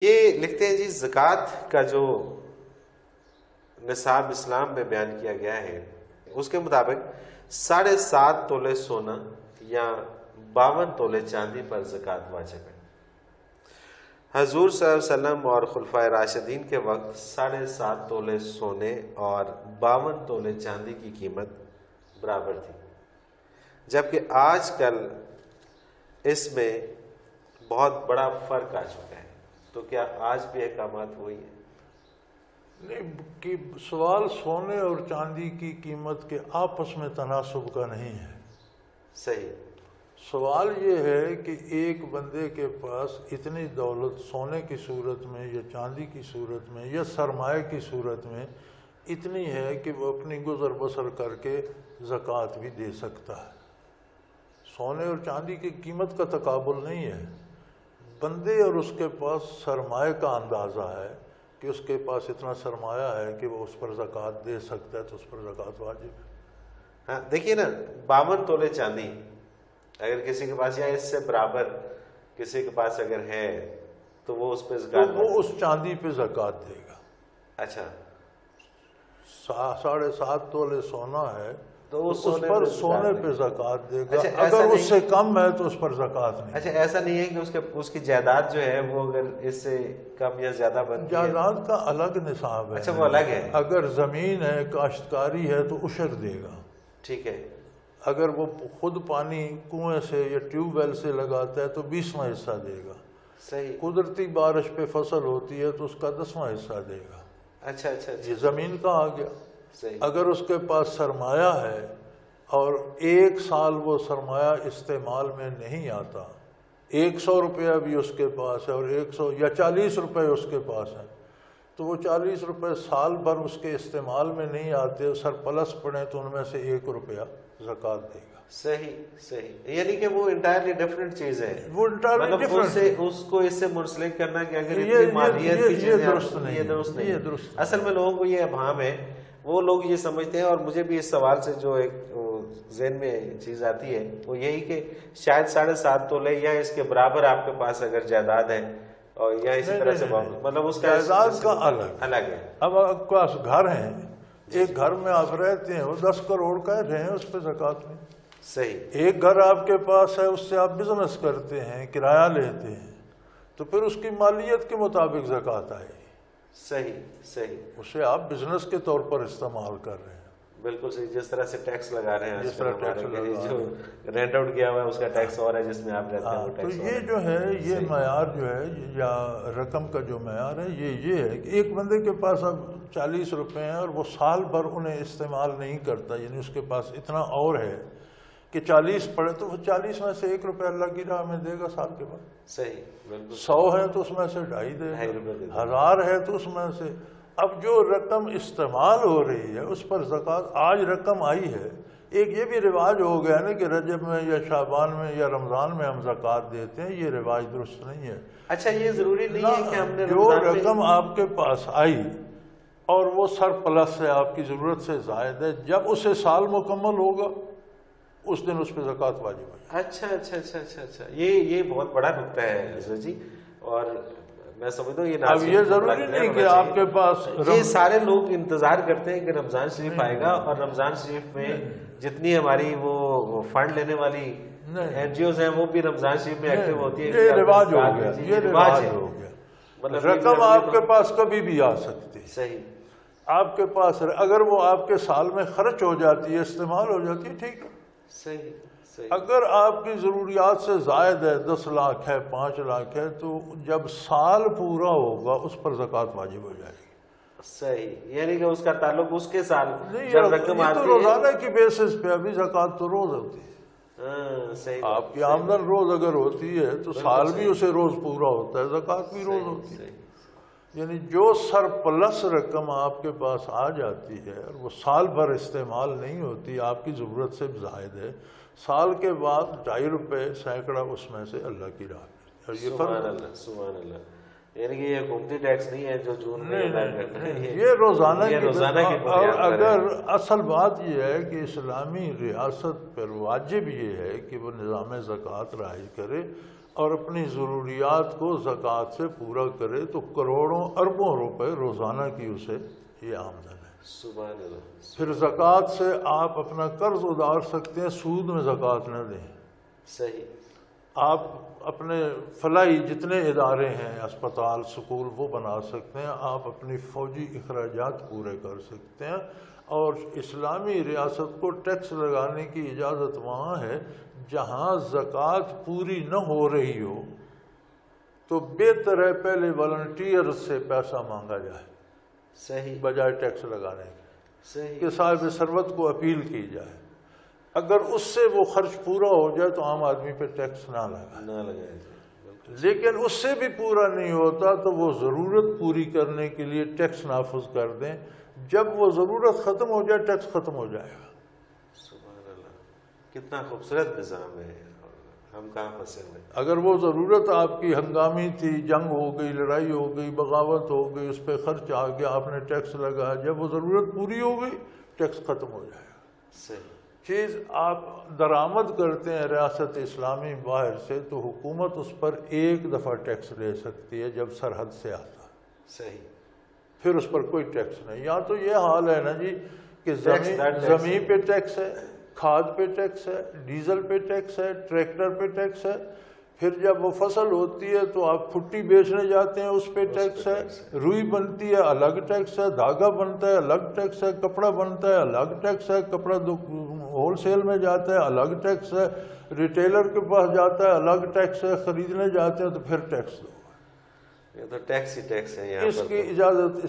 یہ لکھتے ہیں جی زکوٰۃ کا جو نصاب اسلام میں بیان کیا گیا ہے اس کے مطابق 7.5 تولے سونا یا 52 تولے چاندی پر زکوٰۃ واجب ہے۔ حضور صلی اللہ علیہ وسلم اور خلفائے راشدین کے وقت 7.5 تولے سونے اور 52 تولے چاندی کی قیمت برابر تھی، جبکہ آج کل اس میں بہت بڑا فرق آ چکا ہے۔ تو کیا آج بھی احکامات وہی ہیں؟ نہیں، کہ سوال سونے اور چاندی کی قیمت کے آپس میں تناسب کا نہیں ہے۔ صحیح۔ سوال یہ ہے کہ ایک بندے کے پاس اتنی دولت سونے کی صورت میں یا چاندی کی صورت میں یا سرمایہ کی صورت میں اتنی ہے کہ وہ اپنی گزر بسر کر کے زکوٰۃ بھی دے سکتا ہے۔ سونے اور چاندی کی قیمت کا تقابل نہیں ہے، بندے اور اس کے پاس سرمایہ کا اندازہ ہے کہ اس کے پاس اتنا سرمایہ ہے کہ وہ اس پر زکوٰۃ دے سکتا ہے، تو اس پر زکوٰۃ واجب ہے۔ ہاں دیکھیے نا، 52 تولے چاندی اگر کسی کے پاس یا اس سے برابر کسی کے پاس اگر ہے تو وہ اس پہ زکوٰۃ، تو وہ اس چاندی پہ زکوٰۃ دے گا۔ اچھا، 7.5 تولے سونا ہے تو اس پر سونے پہ زکوٰۃ دے گا۔ اچھا، اگر اس سے کم ہے تو اس پر زکوٰۃ نہیں۔ اچھا، ایسا نہیں ہے کہ اس کی جائیداد جو ہے وہ اگر اس سے کم یا زیادہ بنتی ہے؟ جائیداد کا الگ نصاب ہے۔ اچھا، وہ الگ ہے۔ اگر زمین ہے، کاشتکاری ہے تو عشر دے گا۔ ٹھیک ہے۔ اگر وہ خود پانی کنویں سے یا ٹیوب ویل سے لگاتا ہے تو 20واں حصہ دے گا۔ صحیح۔ قدرتی بارش پہ فصل ہوتی ہے تو اس کا 10واں حصہ دے گا۔ اچھا اچھا، یہ زمین کا آ گیا۔ صحیح۔ اگر اس کے پاس سرمایہ ہے اور 1 سال وہ سرمایہ استعمال میں نہیں آتا، 100 روپیہ بھی اس کے پاس ہے اور 100 یا 40 روپے اس کے پاس ہیں، تو وہ 40 روپے سال بھر اس کے استعمال میں نہیں آتے، سرپلس پڑیں تو ان میں سے 1 روپیہ زکوٰۃ دے گا۔ صحیح صحیح، یعنی کہ وہ انٹائرلی ڈیفرنٹ چیز ہے۔ وہ انٹائرلی ڈیفرنٹ، اس کو اس سے منسلک کرنا کہ اگر یہ مالیت کی چیزیں، یہ درست نہیں، یہ درست نہیں۔ یہ درست۔ اصل میں لوگوں کو یہ ابہام ہے، وہ لوگ یہ سمجھتے ہیں، اور مجھے بھی اس سوال سے جو ایک ذہن میں چیز آتی ہے وہ یہی کہ شاید 7.5 تولے یا اس کے برابر آپ کے پاس اگر جائیداد ہے اور یا اسی طرح سے مطلب اس کا جائیداد کا الگ ہے۔ اب آپ کے پاس گھر ہیں، ایک گھر میں آپ رہتے ہیں، وہ 10 کروڑ کا رہے ہیں، اس پہ زکوٰۃ نہیں۔ صحیح۔ ایک گھر آپ کے پاس ہے، اس سے آپ بزنس کرتے ہیں، کرایہ لیتے ہیں، تو پھر اس کی مالیت کے مطابق زکوٰۃ آئے گی۔ صحیح صحیح، اسے آپ بزنس کے طور پر استعمال کر رہے ہیں۔ بالکل صحیح، جس طرح سے ٹیکس لگا رہے ہیں، جس طرح ٹیکس لگا رہے ہیں، جو رینٹ آؤٹ کیا ہوا ہے اس کا ٹیکس اور ہے، جس میں آپ رہتے ہیں وہ تو ٹیکس اور یہ جو ہے، یہ معیار جو ہے یا رقم کا جو معیار ہے یہ ہے کہ ایک بندے کے پاس اب 40 روپے ہیں اور وہ سال بھر انہیں استعمال نہیں کرتا، یعنی اس کے پاس اتنا اور ہے کہ 40 پڑے تو وہ 40 میں سے 1 روپے اللہ کی راہ میں دے گا سال کے بعد۔ صحیح، بالکل۔ 100 ہے تو اس میں سے 2.5 دے گا، 1000 ہے تو اس میں سے۔ اب جو رقم استعمال ہو رہی ہے اس پر زکوٰۃ، آج رقم آئی ہے، ایک یہ بھی رواج ہو گیا نا کہ رجب میں یا شعبان میں یا رمضان میں ہم زکوٰۃ دیتے ہیں، یہ رواج درست نہیں ہے۔ اچھا، یہ ضروری نہیں ہے کہ ہم نے جو رقم آپ کے پاس آئی اور وہ سرپلس ہے، آپ کی ضرورت سے زائد ہے، جب اسے سال مکمل ہوگا اس دن اس پہ زکوٰۃ واجب ہے۔ اچھا اچھا اچھا اچھا اچھا، یہ بہت بڑا نکتہ ہے حضرت جی، اور میں سمجھتا ہوں اب یہ ضروری نہیں کہ آپ کے پاس یہ سارے لوگ انتظار کرتے ہیں کہ رمضان شریف آئے گا اور رمضان شریف میں جتنی ہماری وہ فنڈ لینے والی این جی اوز ہیں وہ بھی رمضان شریف میں ایکٹیو ہوتی ہے۔ یہ رواج ہو گیا، یہ رواج ہو گیا۔ مطلب رقم آپ کے پاس کبھی بھی آ سکتی ہے۔ صحیح۔ آپ کے پاس اگر وہ آپ کے سال میں خرچ ہو جاتی ہے، استعمال ہو جاتی ہے، ٹھیک ہے۔ صحیح صحیح۔ اگر آپ کی ضروریات سے زائد ہے، 10 لاکھ ہے، 5 لاکھ ہے، تو جب سال پورا ہوگا اس پر زکوٰۃ واجب ہو جائے گی۔ صحیح، یعنی کہ اس کا تعلق اس کے سال نہیں، جب رقم یہ آتی تو ہے روزانہ کی بیسس پہ، ابھی زکوٰۃ تو روز ہوتی ہے۔ ہاں صحیح، آپ کی آمدن روز اگر ہوتی ہے تو سال بھی اسے روز پورا ہوتا ہے، زکوٰۃ بھی روز ہوتی ہے۔ یعنی جو سرپلس رقم آپ کے پاس آ جاتی ہے اور وہ سال بھر استعمال نہیں ہوتی، آپ کی ضرورت سے زائد ہے، سال کے بعد 2.5 روپے سینکڑا اس میں سے اللہ کی راہ میں۔ سبحان اللہ سبحان اللہ، یعنی کہ یہ حکومتی ٹیکس نہیں ہے جو جون میں یہ روزانہ کی اور اگر اصل بات یہ ہے کہ اسلامی ریاست پر واجب یہ ہے کہ وہ نظام زکوٰۃ رائج کرے اور اپنی ضروریات کو زکوٰۃ سے پورا کرے تو کروڑوں اربوں روپے روزانہ کی اسے یہ آمدن ہے۔ سبحان اللہ۔ پھر زکوٰۃ سے آپ اپنا قرض اتار سکتے ہیں، سود میں زکوٰۃ نہ دیں۔ صحیح۔ آپ اپنے فلاحی جتنے ادارے ہیں، اسپتال، سکول، وہ بنا سکتے ہیں، آپ اپنی فوجی اخراجات پورے کر سکتے ہیں، اور اسلامی ریاست کو ٹیکس لگانے کی اجازت وہاں ہے جہاں زکوٰۃ پوری نہ ہو رہی ہو، تو بہتر ہے پہلے والنٹیئر سے پیسہ مانگا جائے صحیح بجائے ٹیکس لگانے کے، صحیح کہ صاحب ثروت کو اپیل کی جائے۔ اگر اس سے وہ خرچ پورا ہو جائے تو عام آدمی پہ ٹیکس نہ لگائے، نہ لگائے جائے۔ لیکن اس سے بھی پورا نہیں ہوتا تو وہ ضرورت پوری کرنے کے لیے ٹیکس نافذ کر دیں، جب وہ ضرورت ختم ہو جائے ٹیکس ختم ہو جائے گا۔ سبحان اللہ، کتنا خوبصورت نظام ہے، ہم کہاں پھنسے ہوئے۔ اگر وہ ضرورت آپ کی ہنگامی تھی، جنگ ہو گئی، لڑائی ہو گئی، بغاوت ہو گئی، اس پہ خرچ آ گیا، آپ نے ٹیکس لگایا، جب وہ ضرورت پوری ہو گئی ٹیکس ختم ہو جائے گا۔ صحیح۔ چیز آپ درآمد کرتے ہیں ریاست اسلامی باہر سے تو حکومت اس پر ایک دفعہ ٹیکس لے سکتی ہے جب سرحد سے آتا، صحیح۔ پھر اس پر کوئی ٹیکس نہیں۔ یا تو یہ حال ہے نا جی کہ that tax زمین پہ ٹیکس ہے، کھاد پہ ٹیکس ہے، ڈیزل پہ ٹیکس ہے، ٹریکٹر پہ ٹیکس ہے، پھر جب وہ فصل ہوتی ہے تو آپ پھٹی بیچنے جاتے ہیں، اس پہ ٹیکس ہے، روئی بنتی ہے الگ ٹیکس ہے، دھاگا بنتا ہے الگ ٹیکس ہے، کپڑا بنتا ہے الگ ٹیکس ہے، کپڑا ہول سیل میں جاتا ہے الگ ٹیکس ہے، ریٹیلر کے پاس جاتا ہے الگ ٹیکس ہے، خریدنے جاتے ہیں تو پھر ٹیکس دو۔ یہ تو ٹیکس ہی ٹیکس ہے یہاں اس پر کی تو۔ اجازت